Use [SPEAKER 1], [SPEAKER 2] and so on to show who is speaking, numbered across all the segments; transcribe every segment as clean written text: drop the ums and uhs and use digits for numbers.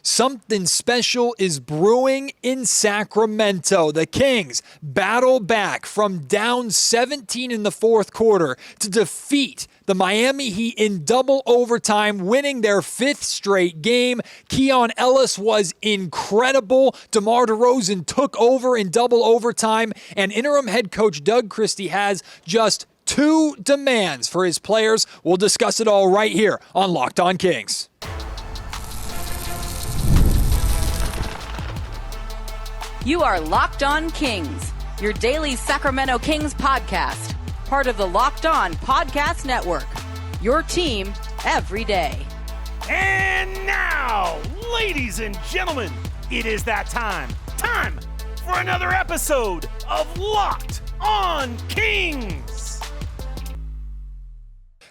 [SPEAKER 1] Something special is brewing in Sacramento. The Kings battle back from down 17 in the fourth quarter to defeat the Miami Heat in double overtime, winning their fifth straight game. Keon Ellis was incredible. DeRozan took over in double overtime, and interim head coach Doug Christie has just two demands for his players. We'll discuss it all right here on Locked On Kings.
[SPEAKER 2] You are Locked On Kings, your daily Sacramento Kings podcast, part of the Locked On Podcast Network, your team every day.
[SPEAKER 3] And now, ladies and gentlemen, it is that time for another episode of Locked On Kings.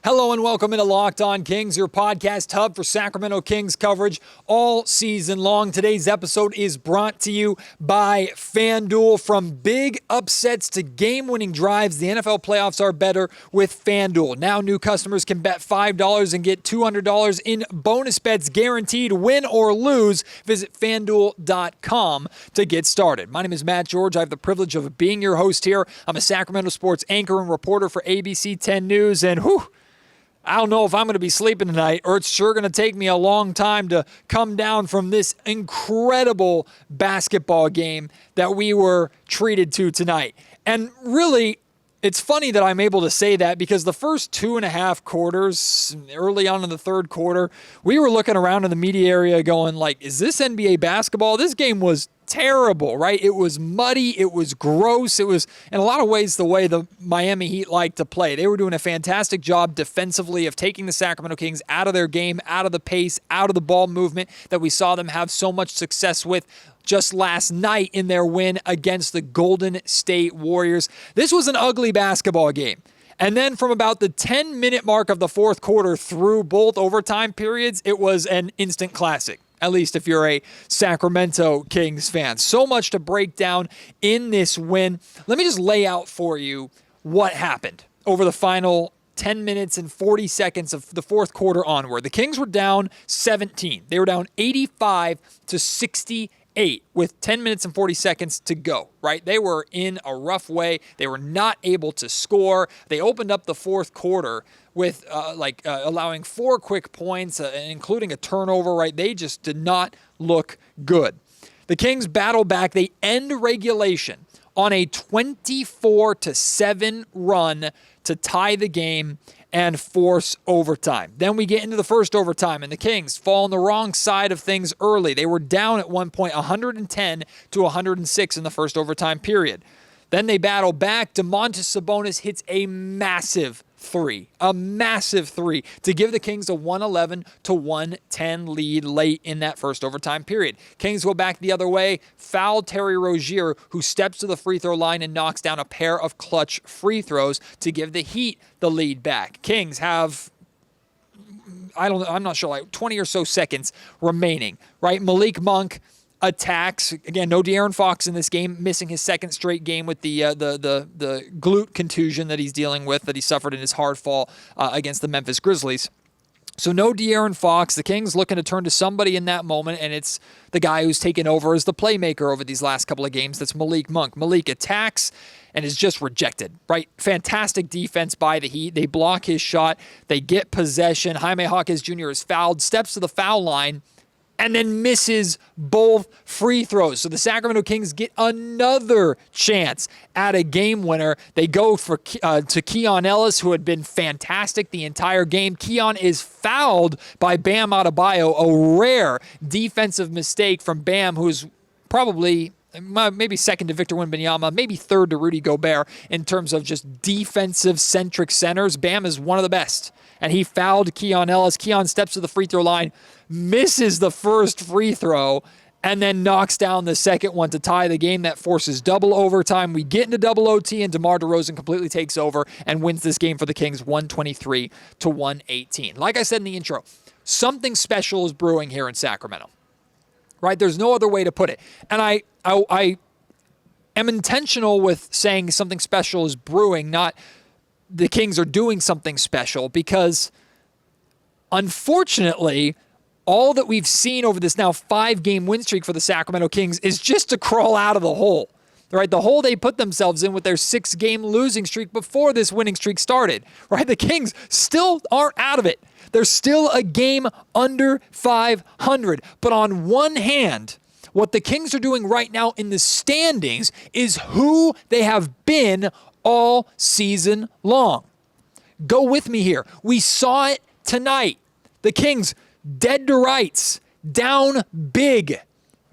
[SPEAKER 1] Hello and welcome into Locked On Kings, your podcast hub for Sacramento Kings coverage all season long. Today's episode is brought to you by FanDuel. From big upsets to game-winning drives, the NFL playoffs are better with FanDuel. Now new customers can bet $5 and get $200 in bonus bets guaranteed, win or lose. Visit FanDuel.com to get started. My name is Matt George. I have the privilege of being your host here. I'm a Sacramento sports anchor and reporter for ABC 10 News, and I don't know if I'm going to be sleeping tonight, or it's sure going to take me a long time to come down from this incredible basketball game that we were treated to tonight. And really, it's funny that I'm able to say that because the first 2.5 quarters, early on in the third quarter, we were looking around in the media area going like, is this NBA basketball? This game was terrible, right? It was muddy. It was gross. It was, in a lot of ways, the way the Miami Heat like to play. They were doing a fantastic job defensively of taking the Sacramento Kings out of their game, out of the pace, out of the ball movement that we saw them have so much success with just last night in their win against the Golden State Warriors. This was an ugly basketball game. And then from about the 10-minute mark of the fourth quarter through both overtime periods, it was an instant classic. At least if you're a Sacramento Kings fan. So much to break down in this win. Let me just lay out for you what happened over the final 10 minutes and 40 seconds of the fourth quarter onward. The Kings were down 17. They were down 85-68 with 10 minutes and 40 seconds to go, right? They were in a rough way. They were not able to score. They opened up the fourth quarter with allowing 4 quick points, including a turnover, right? They just did not look good. The Kings battle back. They end regulation on a 24-7 run to tie the game and force overtime. Then we get into the first overtime, and the Kings fall on the wrong side of things early. They were down at one point 110-106 in the first overtime period. Then they battle back. Sabonis hits a massive three to give the Kings a 111-110 lead late in that first overtime period. Kings go back the other way, foul Terry Rozier, who steps to the free throw line and knocks down a pair of clutch free throws to give the Heat the lead back. Kings have, I'm not sure, like 20 or so seconds remaining, right? Malik Monk attacks. Again, no De'Aaron Fox in this game, missing his second straight game with the glute contusion that he's dealing with, that he suffered in his hard fall against the Memphis Grizzlies. So no De'Aaron Fox. The Kings looking to turn to somebody in that moment, and it's the guy who's taken over as the playmaker over these last couple of games. That's Malik Monk. Malik attacks and is just rejected, right? Fantastic defense by the Heat. They block his shot. They get possession. Jaime Jaquez Jr. is fouled, steps to the foul line, and then misses both free throws. So the Sacramento Kings get another chance at a game winner. They go to Keon Ellis, who had been fantastic the entire game. Keon is fouled by Bam Adebayo, a rare defensive mistake from Bam, who's probably maybe second to Victor Wembanyama, maybe third to Rudy Gobert in terms of just defensive-centric centers. Bam is one of the best. And he fouled Keon Ellis. Keon steps to the free throw line, misses the first free throw, and then knocks down the second one to tie the game. That forces double overtime. We get into double OT, and DeRozan completely takes over and wins this game for the Kings 123-118. Like I said in the intro, something special is brewing here in Sacramento, right? There's no other way to put it. And I am intentional with saying something special is brewing, not the Kings are doing something special, because unfortunately, all that we've seen over this now 5-game win streak for the Sacramento Kings is just to crawl out of the hole. Right, the hole they put themselves in with their 6-game losing streak before this winning streak started. Right, the Kings still aren't out of it. They're still a game under 500. But on one hand, what the Kings are doing right now in the standings is who they have been all season long. Go with me here. We saw it tonight. The Kings dead to rights, down big,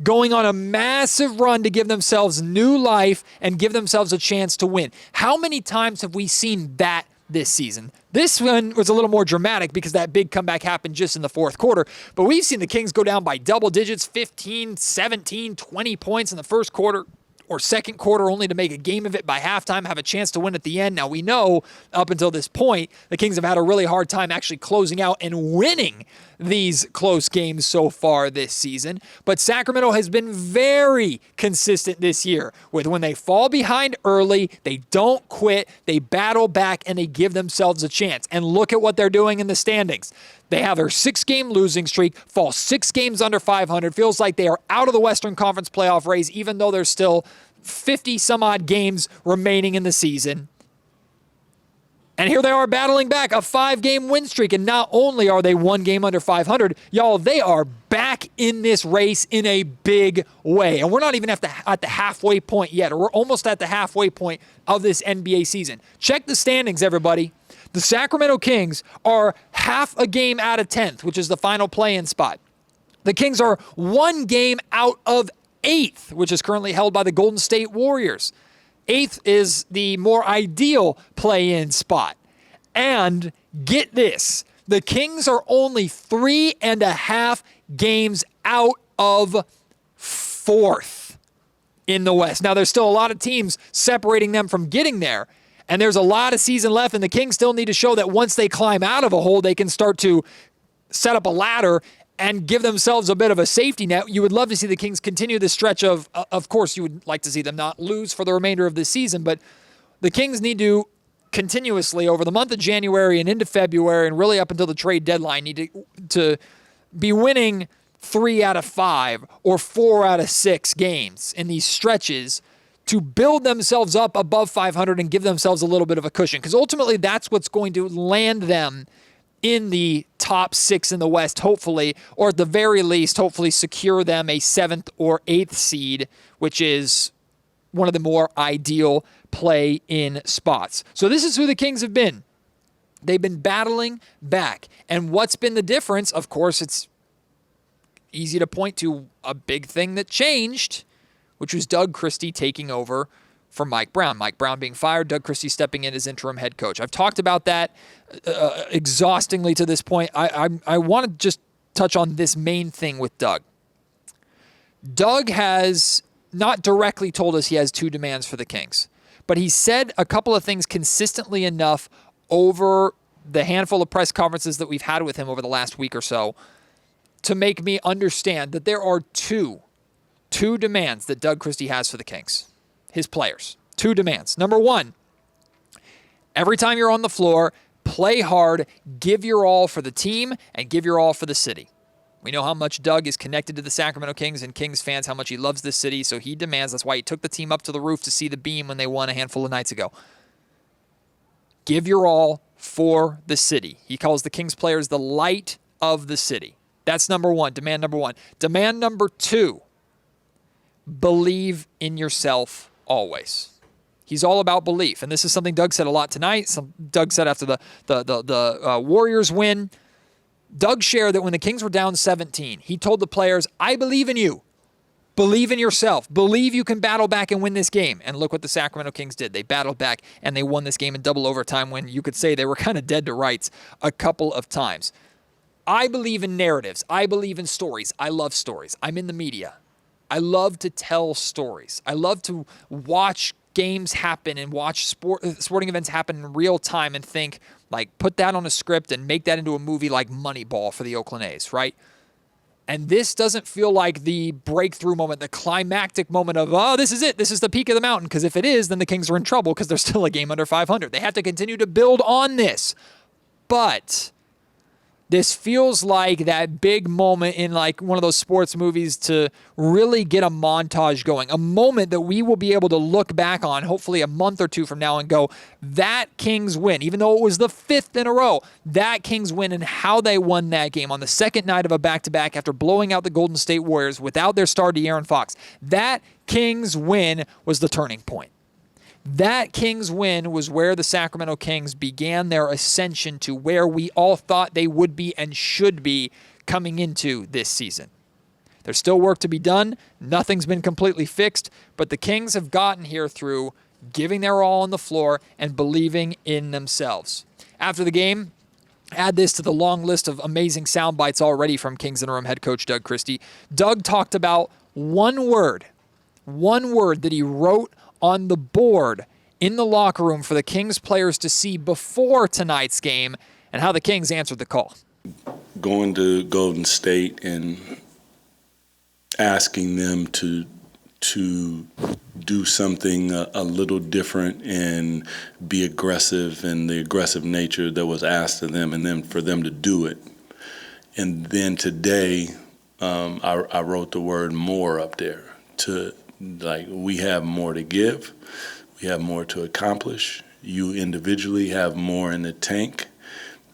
[SPEAKER 1] going on a massive run to give themselves new life and give themselves a chance to win. How many times have we seen that this season? This one was a little more dramatic because that big comeback happened just in the fourth quarter, but we've seen the Kings go down by double digits, 15, 17, 20 points in the first quarter or second quarter, only to make a game of it by halftime, have a chance to win at the end. Now, we know up until this point, the Kings have had a really hard time actually closing out and winning these close games so far this season. But Sacramento has been very consistent this year with when they fall behind early, they don't quit, they battle back, and they give themselves a chance. And look at what they're doing in the standings. They have their 6-game losing streak, fall 6 games under 500. Feels like they are out of the Western Conference playoff race, even though there's still 50-some-odd games remaining in the season. And here they are battling back a 5-game win streak. And not only are they 1 game under 500, y'all, they are back in this race in a big way. And we're not even at the halfway point yet. We're almost at the halfway point of this NBA season. Check the standings, everybody. The Sacramento Kings are half a game out of 10th, which is the final play-in spot. The Kings are 1 game out of 8th, which is currently held by the Golden State Warriors. 8th is the more ideal play-in spot. And get this, the Kings are only 3.5 games out of 4th in the West. Now, there's still a lot of teams separating them from getting there, and there's a lot of season left, and the Kings still need to show that once they climb out of a hole, they can start to set up a ladder and give themselves a bit of a safety net. You would love to see the Kings continue this stretch of course, you would like to see them not lose for the remainder of this season, but the Kings need to continuously over the month of January and into February and really up until the trade deadline need to be winning 3 out of 5 or 4 out of 6 games in these stretches to build themselves up above 500 and give themselves a little bit of a cushion. Because ultimately, that's what's going to land them in the top 6 in the West, hopefully, or at the very least, hopefully secure them a 7th or 8th seed, which is one of the more ideal play-in spots. So this is who the Kings have been. They've been battling back. And what's been the difference? Of course, it's easy to point to a big thing that changed, which was Doug Christie taking over for Mike Brown. Mike Brown being fired, Doug Christie stepping in as interim head coach. I've talked about that exhaustingly to this point. I want to just touch on this main thing with Doug. Doug has not directly told us he has 2 demands for the Kings, but he said a couple of things consistently enough over the handful of press conferences that we've had with him over the last week or so to make me understand that there are two demands that Doug Christie has for the Kings, his players. 2 demands. Number 1, every time you're on the floor, play hard, give your all for the team, and give your all for the city. We know how much Doug is connected to the Sacramento Kings and Kings fans, how much he loves this city, so he demands, that's why he took the team up to the roof to see the beam when they won a handful of nights ago. Give your all for the city. He calls the Kings players the light of the city. That's number 1, demand number 1. Demand number 2, believe in yourself always. He's all about belief, and this is something Doug said a lot tonight. Doug said after the Warriors win. Doug shared that when the Kings were down 17, he told the players, I believe in you. Believe in yourself. Believe you can battle back and win this game. And look what the Sacramento Kings did. They battled back, and they won this game in double overtime when you could say they were kind of dead to rights a couple of times. I believe in narratives. I believe in stories. I love stories. I'm in the media. I love to tell stories. I love to watch games happen and watch sporting events happen in real time and think, like, put that on a script and make that into a movie like Moneyball for the Oakland A's, right? And this doesn't feel like the breakthrough moment, the climactic moment of, oh, this is it. This is the peak of the mountain. Because if it is, then the Kings are in trouble because they're still a game under 500. They have to continue to build on this. But This feels like that big moment in like one of those sports movies to really get a montage going, a moment that we will be able to look back on hopefully a month or two from now and go, that Kings win, even though it was the 5th in a row, that Kings win and how they won that game on the second night of a back-to-back after blowing out the Golden State Warriors without their star De'Aaron Fox. That Kings win was the turning point. That Kings win was where the Sacramento Kings began their ascension to where we all thought they would be and should be coming into this season. There's still work to be done. Nothing's been completely fixed, but the Kings have gotten here through giving their all on the floor and believing in themselves. After the game, add this to the long list of amazing sound bites already from Kings interim head coach Doug Christie. Doug talked about one word that he wrote on the board in the locker room for the Kings players to see before tonight's game and how the Kings answered the call.
[SPEAKER 4] Going to Golden State and asking them to do something a little different and be aggressive and the aggressive nature that was asked of them and then for them to do it. And then today I wrote the word more up there to like we have more to give, we have more to accomplish. You individually have more in the tank,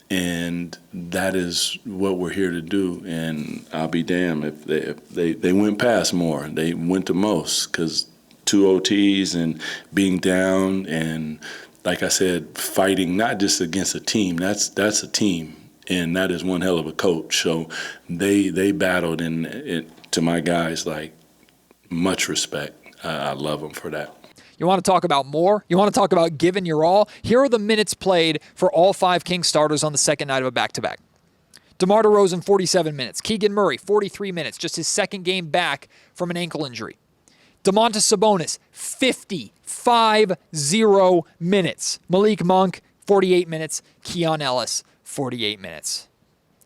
[SPEAKER 4] and that is what we're here to do. And I'll be damned if they went past more. They went to most because 2 OTs and being down and, like I said, fighting not just against a team. That's a team, and that is one hell of a coach. So they battled, and to my guys, like, much respect. I love them for that.
[SPEAKER 1] You want to talk about more? You want to talk about giving your all? Here are the minutes played for all 5 Kings starters on the second night of a back-to-back. DeMar DeRozan, 47 minutes. Keegan Murray, 43 minutes, just his second game back from an ankle injury. Domantas Sabonis, 50 minutes. Malik Monk, 48 minutes. Keon Ellis, 48 minutes.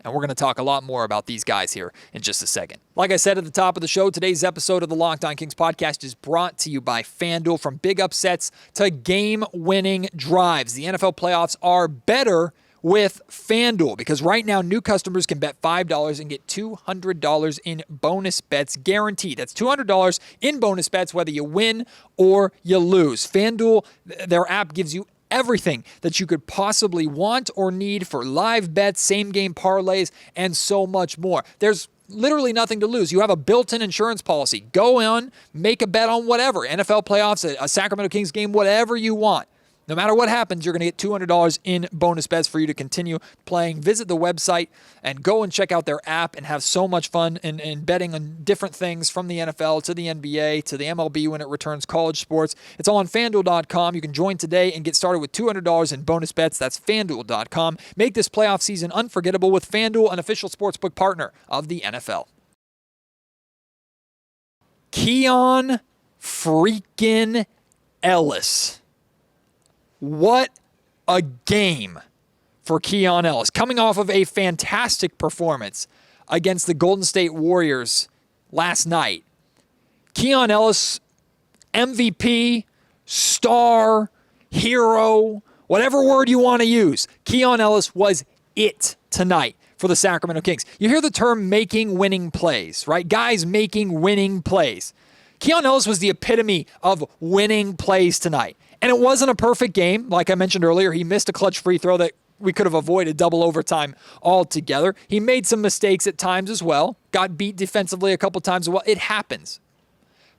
[SPEAKER 1] And we're going to talk a lot more about these guys here in just a second. Like I said at the top of the show, today's episode of the Locked On Kings podcast is brought to you by FanDuel. From big upsets to game-winning drives, the NFL playoffs are better with FanDuel because right now new customers can bet $5 and get $200 in bonus bets guaranteed. That's $200 in bonus bets whether you win or you lose. FanDuel, their app gives you everything that you could possibly want or need for live bets, same-game parlays, and so much more. There's literally nothing to lose. You have a built-in insurance policy. Go on, make a bet on whatever. NFL playoffs, a Sacramento Kings game, whatever you want. No matter what happens, you're going to get $200 in bonus bets for you to continue playing. Visit the website and go and check out their app and have so much fun in betting on different things from the NFL to the NBA to the MLB when it returns college sports. It's all on FanDuel.com. You can join today and get started with $200 in bonus bets. That's FanDuel.com. Make this playoff season unforgettable with FanDuel, an official sportsbook partner of the NFL. Keon freaking Ellis. What a game for Keon Ellis. Coming off of a fantastic performance against the Golden State Warriors last night. Keon Ellis, MVP, star, hero, whatever word you want to use. Keon Ellis was it tonight for the Sacramento Kings. You hear the term making winning plays, right? Guys making winning plays. Keon Ellis was the epitome of winning plays tonight. And it wasn't a perfect game. Like I mentioned earlier, he missed a clutch free throw that we could have avoided double overtime altogether. He made some mistakes at times as well. Got beat defensively a couple times as well. It happens.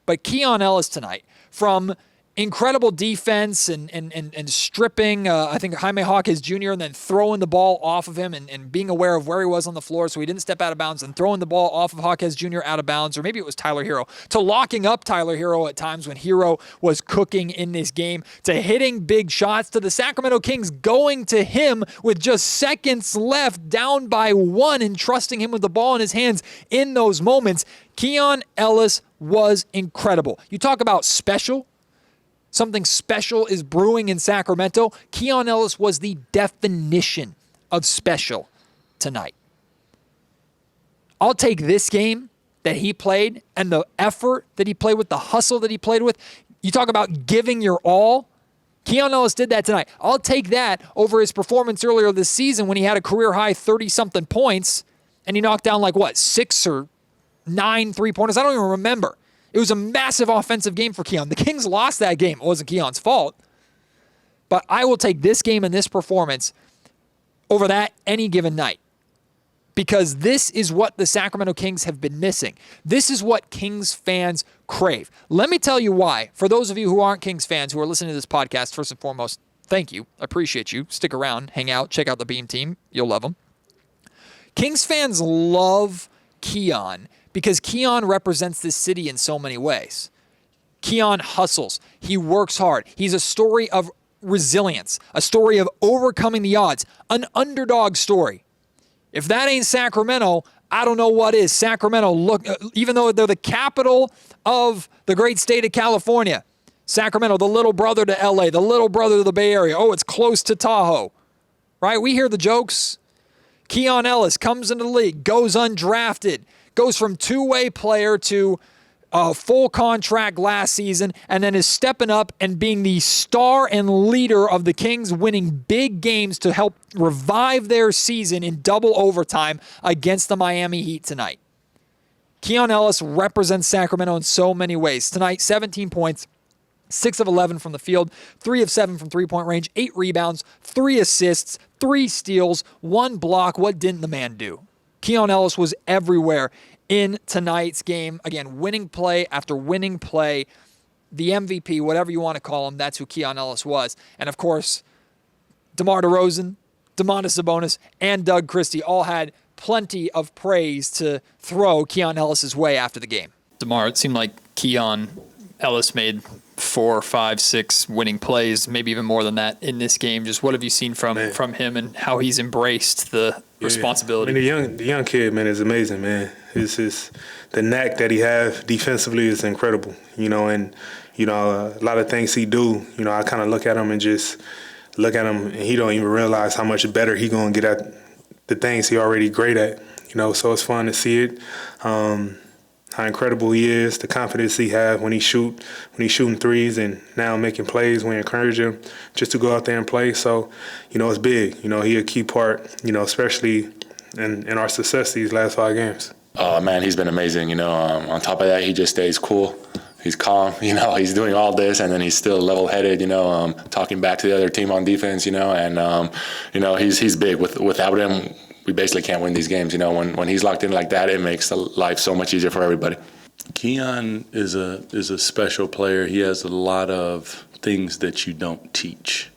[SPEAKER 1] But Keon Ellis tonight, from incredible defense and stripping, I think, Jaime Jaquez Jr., and then throwing the ball off of him and being aware of where he was on the floor so he didn't step out of bounds, and throwing the ball off of Jaquez Jr. out of bounds, or maybe it was Tyler Hero, to locking up Tyler Hero at times when Hero was cooking in this game, to hitting big shots, to the Sacramento Kings going to him with just seconds left, down by 1, and trusting him with the ball in his hands in those moments. Keon Ellis was incredible. You talk about special. Something special is brewing in Sacramento. Keon Ellis was the definition of special tonight. I'll take this game that he played and the effort that he played with, the hustle that he played with. You talk about giving your all. Keon Ellis did that tonight. I'll take that over his performance earlier this season when he had a career-high 30-something points, and he knocked down 6 or 9 3-pointers. I don't even remember. It was a massive offensive game for Keon. The Kings lost that game. It wasn't Keon's fault. But I will take this game and this performance over that any given night. Because this is what the Sacramento Kings have been missing. This is what Kings fans crave. Let me tell you why. For those of you who aren't Kings fans who are listening to this podcast, first and foremost, thank you. I appreciate you. Stick around, hang out, check out the Beam team. You'll love them. Kings fans love Keon because Keon represents this city in so many ways. Keon hustles. He works hard. He's a story of resilience, a story of overcoming the odds, an underdog story. If that ain't Sacramento, I don't know what is. Sacramento, look, even though they're the capital of the great state of California, Sacramento, the little brother to LA, the little brother to the Bay Area. Oh, it's close to Tahoe, right? We hear the jokes. Keon Ellis comes into the league, goes undrafted, goes from two-way player to a full contract last season, and then is stepping up and being the star and leader of the Kings, winning big games to help revive their season in double overtime against the Miami Heat tonight. Keon Ellis represents Sacramento in so many ways. Tonight, 17 points, 6 of 11 from the field, 3 of 7 from three-point range, 8 rebounds, 3 assists, 3 steals, 1 block. What didn't the man do? Keon Ellis was everywhere in tonight's game. Again, winning play after winning play. The MVP, whatever you want to call him, that's who Keon Ellis was. And of course, DeRozan, Domantas Sabonis, and Doug Christie all had plenty of praise to throw Keon Ellis' way after the game.
[SPEAKER 5] DeMar, it seemed like Keon Ellis made 4, 5, 6 winning plays, maybe even more than that in this game. Just what have you seen from him and how he's embraced the responsibility?
[SPEAKER 6] I mean, the young kid, man, is amazing, man. The knack that he has defensively is incredible, and a lot of things he do, I kind of look at him and just look at him, and he don't even realize how much better he gonna get at the things he already great at, so it's fun to see it. How incredible he is, the confidence he has when he's shooting threes and now making plays. We encourage him just to go out there and play. So, it's big. He a key part, especially in our success these last 5 games.
[SPEAKER 7] Oh, man, he's been amazing. On top of that, he just stays cool. He's calm, he's doing all this, and then he's still level-headed, talking back to the other team on defense, and, he's big. Without him, we basically can't win these games. When he's locked in like that, it makes life so much easier for everybody.
[SPEAKER 4] Keon is a special player. He has a lot of things that you don't teach.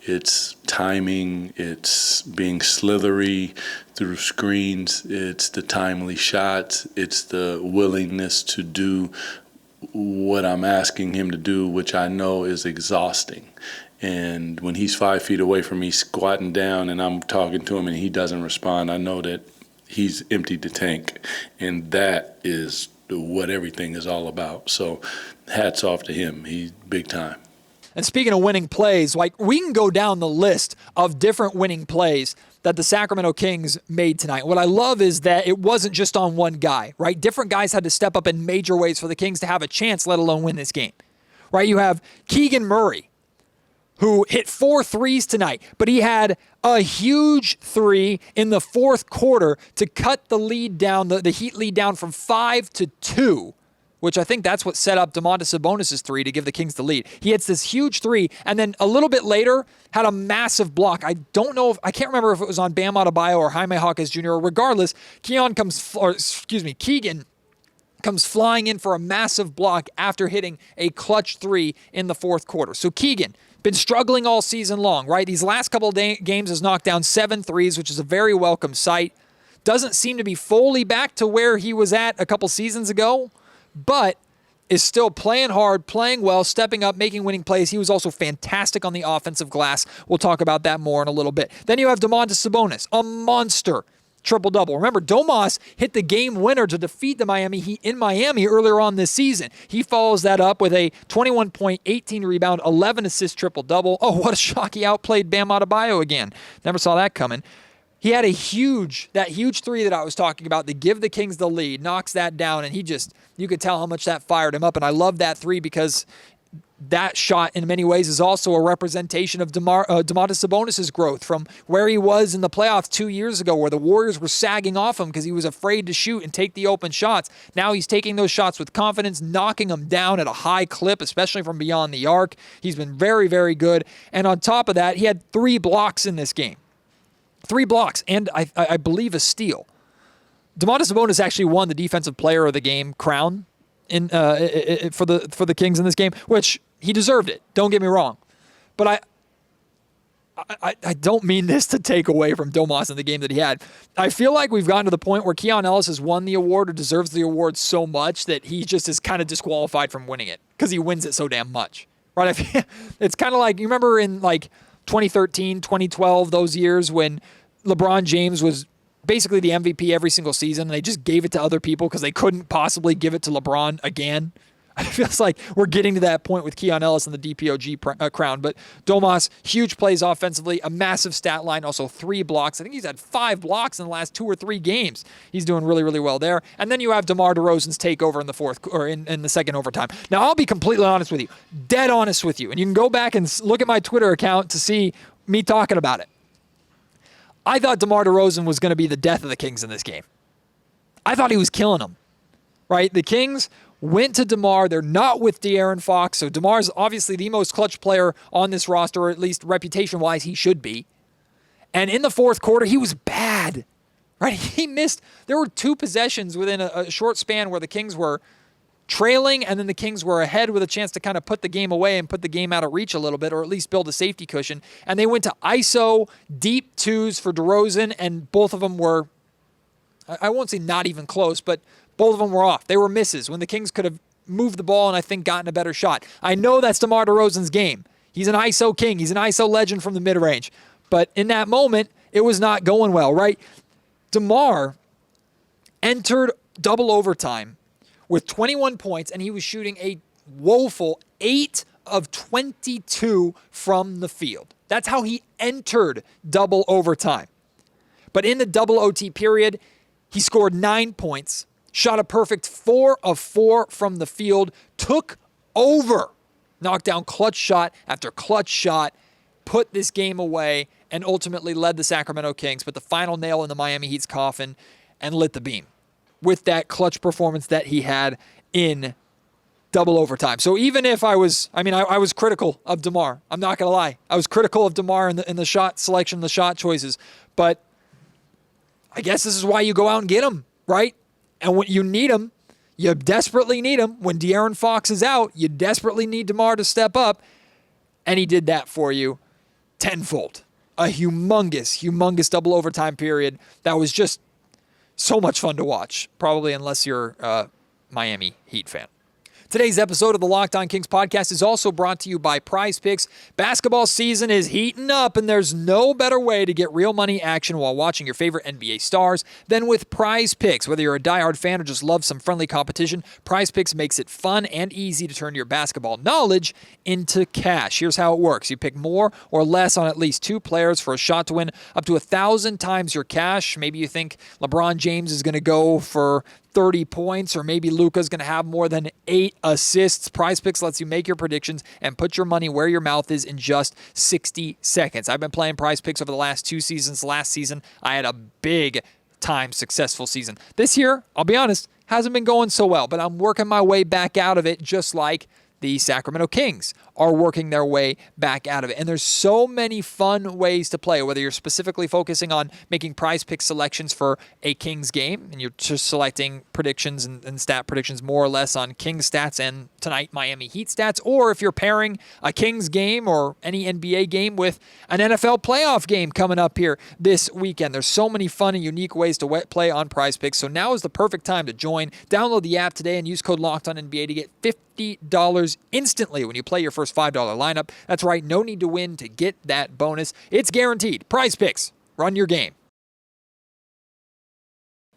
[SPEAKER 4] It's timing, it's being slithery through screens, it's the timely shots, it's the willingness to do what I'm asking him to do, which I know is exhausting. And when he's 5 feet away from me squatting down and I'm talking to him and he doesn't respond, I know that he's emptied the tank. And that is what everything is all about. So hats off to him. He's big time.
[SPEAKER 1] And speaking of winning plays, we can go down the list of different winning plays that the Sacramento Kings made tonight. What I love is that it wasn't just on one guy, right? Different guys had to step up in major ways for the Kings to have a chance, let alone win this game, right? You have Keegan Murray, who hit 4 threes tonight, but he had a huge 3 in the fourth quarter to cut the lead down, the Heat lead down from 5 to 2, which I think that's what set up Domantas Sabonis' 3 to give the Kings the lead. He hits this huge 3, and then a little bit later had a massive block. I can't remember if it was on Bam Adebayo or Jaime Jaquez Jr. Regardless, Keegan comes flying in for a massive block after hitting a clutch 3 in the fourth quarter. So Keegan, been struggling all season long, right? These last couple of games has knocked down 7 threes, which is a very welcome sight. Doesn't seem to be fully back to where he was at a couple seasons ago, but is still playing hard, playing well, stepping up, making winning plays. He was also fantastic on the offensive glass. We'll talk about that more in a little bit. Then you have Domantas Sabonis, a monster triple-double. Remember, Domas hit the game winner to defeat the Miami Heat in Miami earlier on this season. He follows that up with a 21-point, 18-rebound, 11-assist triple-double. Oh, what a shock. He outplayed Bam Adebayo again. Never saw that coming. He had that huge 3 that I was talking about to give the Kings the lead, knocks that down, and you could tell how much that fired him up. And I love that 3 because that shot in many ways is also a representation of Domantas Sabonis' growth from where he was in the playoffs 2 years ago, where the Warriors were sagging off him because he was afraid to shoot and take the open shots. Now he's taking those shots with confidence, knocking them down at a high clip, especially from beyond the arc. He's been very, very good. And on top of that, he had 3 blocks in this game. 3 blocks, and I believe a steal. Domantas Sabonis actually won the Defensive Player of the Game crown for the Kings in this game, which he deserved it. Don't get me wrong, but I don't mean this to take away from Domas in the game that he had. I feel like we've gotten to the point where Keon Ellis has won the award or deserves the award so much that he just is kind of disqualified from winning it because he wins it so damn much, right? It's kind of like, you remember in like 2013, 2012, those years when LeBron James was basically the MVP every single season, and they just gave it to other people because they couldn't possibly give it to LeBron again. It feels like we're getting to that point with Keon Ellis and the DPOG crown. But Domas, huge plays offensively, a massive stat line, also 3 blocks. I think he's had 5 blocks in the last 2 or 3 games. He's doing really, really well there. And then you have DeMar DeRozan's takeover in the fourth or in the second overtime. Now, I'll be completely honest with you, dead honest with you, and you can go back and look at my Twitter account to see me talking about it. I thought DeMar DeRozan was going to be the death of the Kings in this game. I thought he was killing them, right? The Kings went to DeMar. They're not with De'Aaron Fox, so DeMar's obviously the most clutch player on this roster, or at least reputation-wise he should be. And in the fourth quarter, he was bad, right? He missed. There were 2 possessions within a short span where the Kings were trailing, and then the Kings were ahead with a chance to kind of put the game away and put the game out of reach a little bit, or at least build a safety cushion. And they went to ISO, deep 2s for DeRozan, and both of them were, I won't say not even close, but both of them were off. They were misses when the Kings could have moved the ball and I think gotten a better shot. I know that's DeMar DeRozan's game. He's an ISO king. He's an ISO legend from the mid-range. But in that moment, it was not going well, right? DeMar entered double overtime with 21 points, and he was shooting a woeful 8 of 22 from the field. That's how he entered double overtime. But in the double OT period, he scored 9 points, shot a perfect 4 of 4 from the field, took over, knocked down clutch shot after clutch shot, put this game away, and ultimately led the Sacramento Kings, put the final nail in the Miami Heat's coffin, and lit the beam with that clutch performance that he had in double overtime. So even if I was critical of DeMar. I'm not going to lie. I was critical of DeMar in the shot selection, the shot choices. But I guess this is why you go out and get him, right? And when you need him, you desperately need him. When De'Aaron Fox is out, you desperately need DeMar to step up. And he did that for you tenfold. A humongous double overtime period that was just so much fun to watch, probably unless you're a Miami Heat fan. Today's episode of the Locked On Kings podcast is also brought to you by Prize Picks. Basketball season is heating up, and there's no better way to get real money action while watching your favorite NBA stars than with Prize Picks. Whether you're a diehard fan or just love some friendly competition, Prize Picks makes it fun and easy to turn your basketball knowledge into cash. Here's how it works. You pick more or less on at least 2 players for a shot to win up to 1,000 times your cash. Maybe you think LeBron James is going to go for 30 points, or maybe Luka's going to have more than 8 assists. Prize Picks lets you make your predictions and put your money where your mouth is in just 60 seconds. I've been playing Prize Picks over the last 2 seasons. Last season, I had a big time successful season. This year, I'll be honest, hasn't been going so well, but I'm working my way back out of it, just like the Sacramento Kings are working their way back out of it. And there's so many fun ways to play, whether you're specifically focusing on making Prize Pick selections for a Kings game, and you're just selecting predictions and stat predictions more or less on Kings stats and tonight Miami Heat stats, or if you're pairing a Kings game or any NBA game with an NFL playoff game coming up here this weekend. There's so many fun and unique ways to play on Prize Picks, so now is the perfect time to join. Download the app today and use code LOCKEDONNBA to get $50 instantly when you play your first $5 lineup. That's right, no need to win to get that bonus. It's guaranteed. Prize Picks. Run your game.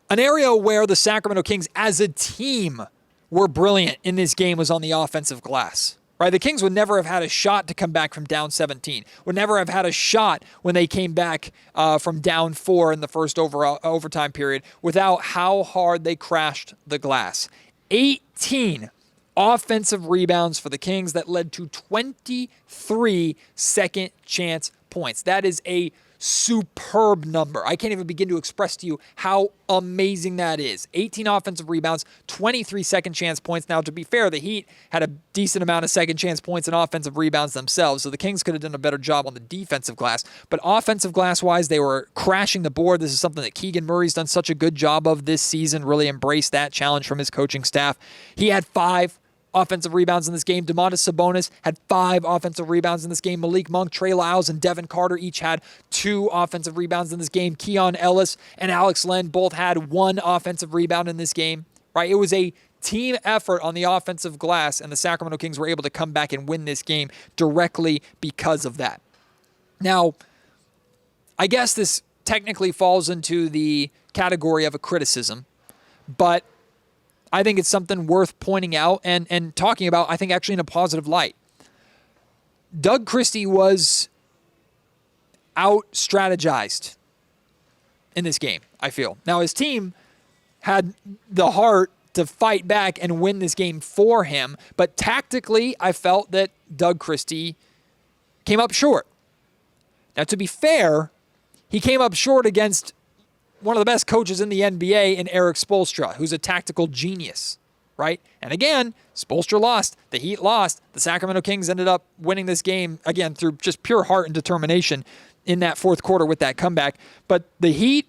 [SPEAKER 1] An area where the Sacramento Kings as a team were brilliant in this game was on the offensive glass. Right? The Kings would never have had a shot to come back from down 17. Would never have had a shot when they came back from down 4 in the first overtime period without how hard they crashed the glass. 18 offensive rebounds for the Kings that led to 23 second chance points. That is a superb number. I can't even begin to express to you how amazing that is. 18 offensive rebounds, 23 second chance points. Now, to be fair, the Heat had a decent amount of second chance points and offensive rebounds themselves, so the Kings could have done a better job on the defensive glass. But offensive glass-wise, they were crashing the board. This is something that Keegan Murray's done such a good job of this season, really embraced that challenge from his coaching staff. He had 5 offensive rebounds in this game. Domantas Sabonis had 5 offensive rebounds in this game. Malik Monk, Trey Lyles, and Devin Carter each had 2 offensive rebounds in this game. Keon Ellis and Alex Len both had 1 offensive rebound in this game. Right? It was a team effort on the offensive glass, and the Sacramento Kings were able to come back and win this game directly because of that. Now, I guess this technically falls into the category of a criticism, but I think it's something worth pointing out and talking about, I think, actually in a positive light. Doug Christie was out-strategized in this game, I feel. Now, his team had the heart to fight back and win this game for him, but tactically, I felt that Doug Christie came up short. Now, to be fair, he came up short against one of the best coaches in the NBA in Eric Spoelstra, who's a tactical genius, right? And again, Spoelstra lost. The Heat lost. The Sacramento Kings ended up winning this game, again, through just pure heart and determination in that fourth quarter with that comeback. But the Heat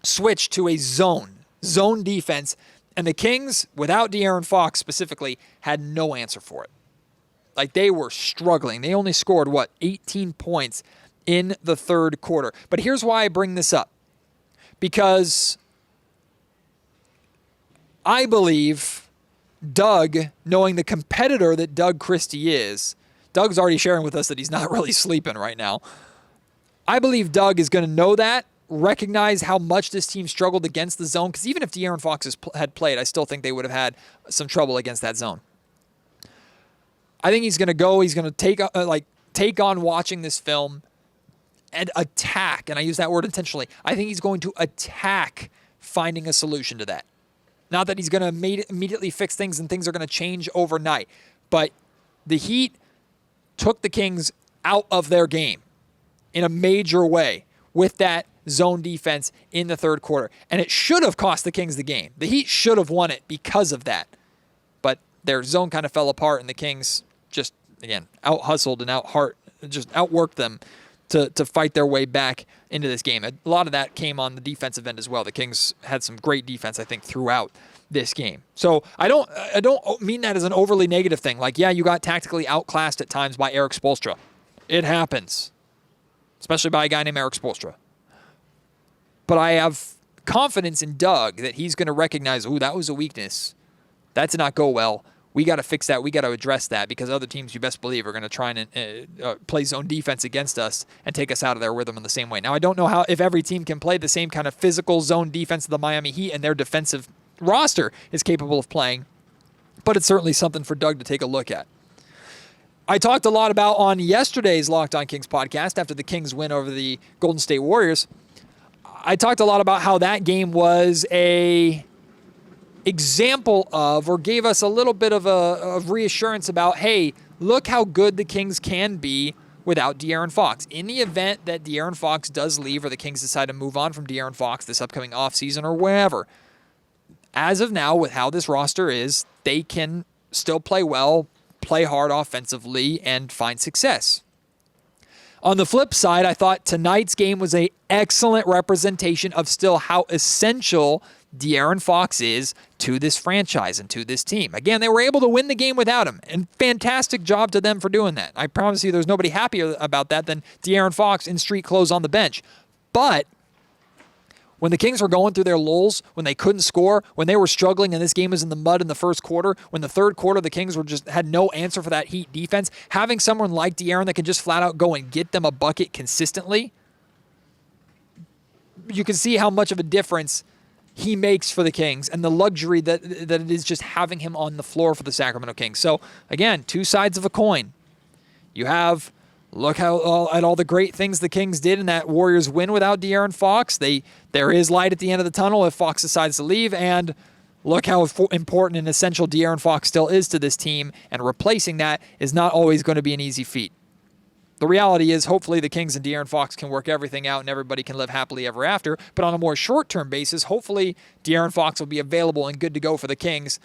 [SPEAKER 1] switched to a zone defense, and the Kings, without De'Aaron Fox specifically, had no answer for it. Like, they were struggling. They only scored, 18 points in the third quarter. But here's why I bring this up. Because I believe Doug, knowing the competitor that Doug Christie is, Doug's already sharing with us that he's not really sleeping right now. I believe Doug is going to know that, recognize how much this team struggled against the zone, because even if De'Aaron Fox had played, I still think they would have had some trouble against that zone. I think he's going to go, he's going to take on watching this film and attack, and I use that word intentionally. I think he's going to attack finding a solution to that. Not that he's going to immediately fix things and things are going to change overnight, but the Heat took the Kings out of their game in a major way with that zone defense in the third quarter, and it should have cost the Kings the game. The Heat should have won it because of that, but their zone kind of fell apart, and the Kings just, again, out-hustled and outworked them to fight their way back into this game. A lot of that came on the defensive end as well. The Kings had some great defense, I think, throughout this game. So I don't mean that as an overly negative thing. Like, yeah, you got tactically outclassed at times by Eric Spoelstra. It happens, especially by a guy named Eric Spoelstra. But I have confidence in Doug that he's going to recognize, that was a weakness. That did not go well. We got to fix that. We got to address that, because other teams, you best believe, are going to try and play zone defense against us and take us out of their rhythm in the same way. Now, I don't know if every team can play the same kind of physical zone defense that the Miami Heat and their defensive roster is capable of playing, but it's certainly something for Doug to take a look at. I talked a lot about on yesterday's Locked On Kings podcast after the Kings win over the Golden State Warriors. I talked a lot about how that game was a example of, or gave us a little bit of reassurance about, hey, look how good the Kings can be without De'Aaron Fox. In the event that De'Aaron Fox does leave, or the Kings decide to move on from De'Aaron Fox this upcoming offseason or wherever, as of now, with how this roster is, they can still play well, play hard offensively, and find success. On the flip side, I thought tonight's game was an excellent representation of still how essential De'Aaron Fox is to this franchise and to this team. Again, they were able to win the game without him, and fantastic job to them for doing that. I promise you there's nobody happier about that than De'Aaron Fox in street clothes on the bench. But when the Kings were going through their lulls, when they couldn't score, when they were struggling and this game was in the mud in the first quarter, when the third quarter the Kings had no answer for that Heat defense, having someone like De'Aaron that can just flat out go and get them a bucket consistently, you can see how much of a difference he makes for the Kings and the luxury that it is just having him on the floor for the Sacramento Kings. So, again, two sides of a coin. You have, look at all the great things the Kings did in that Warriors win without De'Aaron Fox. There is light at the end of the tunnel if Fox decides to leave. And Look how important and essential De'Aaron Fox still is to this team, and replacing that is not always going to be an easy feat. The reality is, hopefully the Kings and De'Aaron Fox can work everything out and everybody can live happily ever after. But on a more short-term basis, hopefully De'Aaron Fox will be available and good to go for the Kings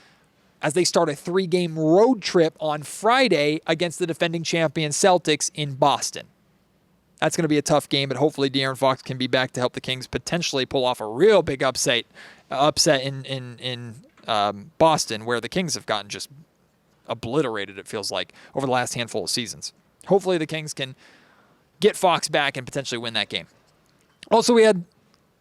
[SPEAKER 1] as they start a 3-game road trip on Friday against the defending champion Celtics in Boston. That's going to be a tough game, but hopefully De'Aaron Fox can be back to help the Kings potentially pull off a real big upset in Boston, where the Kings have gotten just obliterated, it feels like, over the last handful of seasons. Hopefully the Kings can get Fox back and potentially win that game. Also, we had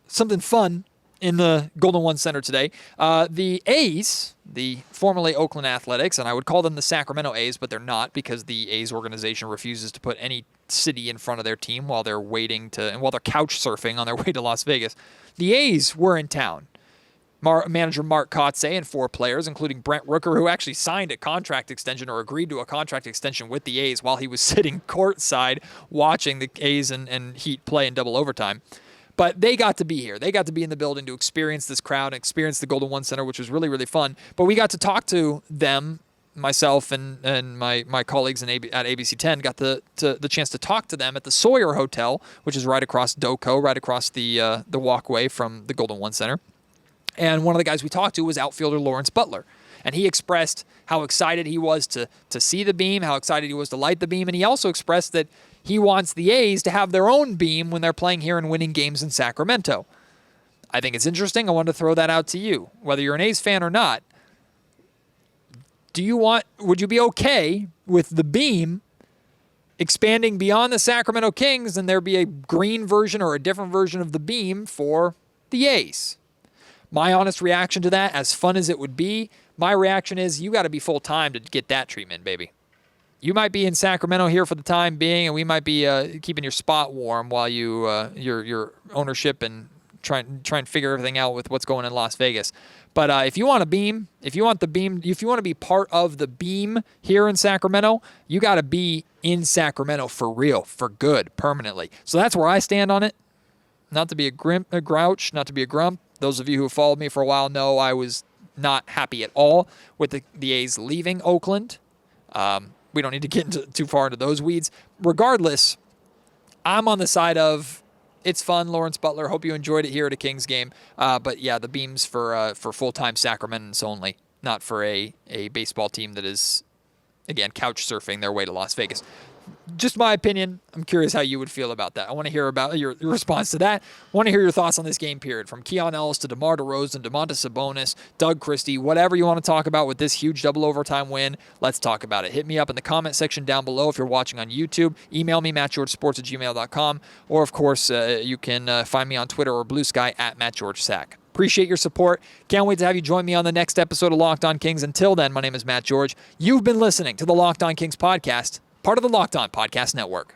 [SPEAKER 1] something fun in the Golden One Center today. The A's, the formerly Oakland Athletics, and I would call them the Sacramento A's, but they're not, because the A's organization refuses to put any city in front of their team while they're while they're couch surfing on their way to Las Vegas. The A's were in town. Manager Mark Kotze and 4 players, including Brent Rooker, who actually signed a contract extension or agreed to a contract extension with the A's while he was sitting courtside watching the A's and Heat play in double overtime. But they got to be here. They got to be in the building to experience this crowd, experience the Golden One Center, which was really, really fun. But we got to talk to them, myself and my colleagues at ABC 10 got the chance to talk to them at the Sawyer Hotel, which is right across Doco, right across the walkway from the Golden One Center. And one of the guys we talked to was outfielder Lawrence Butler. And he expressed how excited he was to see the beam, how excited he was to light the beam. And he also expressed that he wants the A's to have their own beam when they're playing here and winning games in Sacramento. I think it's interesting. I wanted to throw that out to you. Whether you're an A's fan or not, would you be okay with the beam expanding beyond the Sacramento Kings and there be a green version or a different version of the beam for the A's? My honest reaction to that, as fun as it would be, my reaction is you got to be full-time to get that treatment, baby. You might be in Sacramento here for the time being, and we might be keeping your spot warm while your ownership and try and figure everything out with what's going on in Las Vegas. But if you want a beam, if you want to be part of the beam here in Sacramento, you got to be in Sacramento for real, for good, permanently. So that's where I stand on it. Not to be a grouch, not to be a grump. Those of you who have followed me for a while know I was not happy at all with the A's leaving Oakland. We don't need to get too far into those weeds. Regardless, I'm on the side of it's fun, Lawrence Butler. Hope you enjoyed it here at a Kings game. But yeah, the beam's for full-time Sacramentans only, not for a baseball team that is, again, couch surfing their way to Las Vegas. Just my opinion. I'm curious how you would feel about that. I want to hear about your response to that. I want to hear your thoughts on this game period, from Keon Ellis to DeMar DeRozan, Domantas Sabonis, Doug Christie, whatever you want to talk about with this huge double overtime win. Let's talk about it. Hit me up in the comment section down below if you're watching on YouTube. Email me, mattgeorgesports@gmail.com. Or, of course, you can find me on Twitter or Blue Sky at MattGeorgeSack. Appreciate your support. Can't wait to have you join me on the next episode of Locked On Kings. Until then, my name is Matt George. You've been listening to the Locked On Kings podcast, part of the Locked On Podcast Network.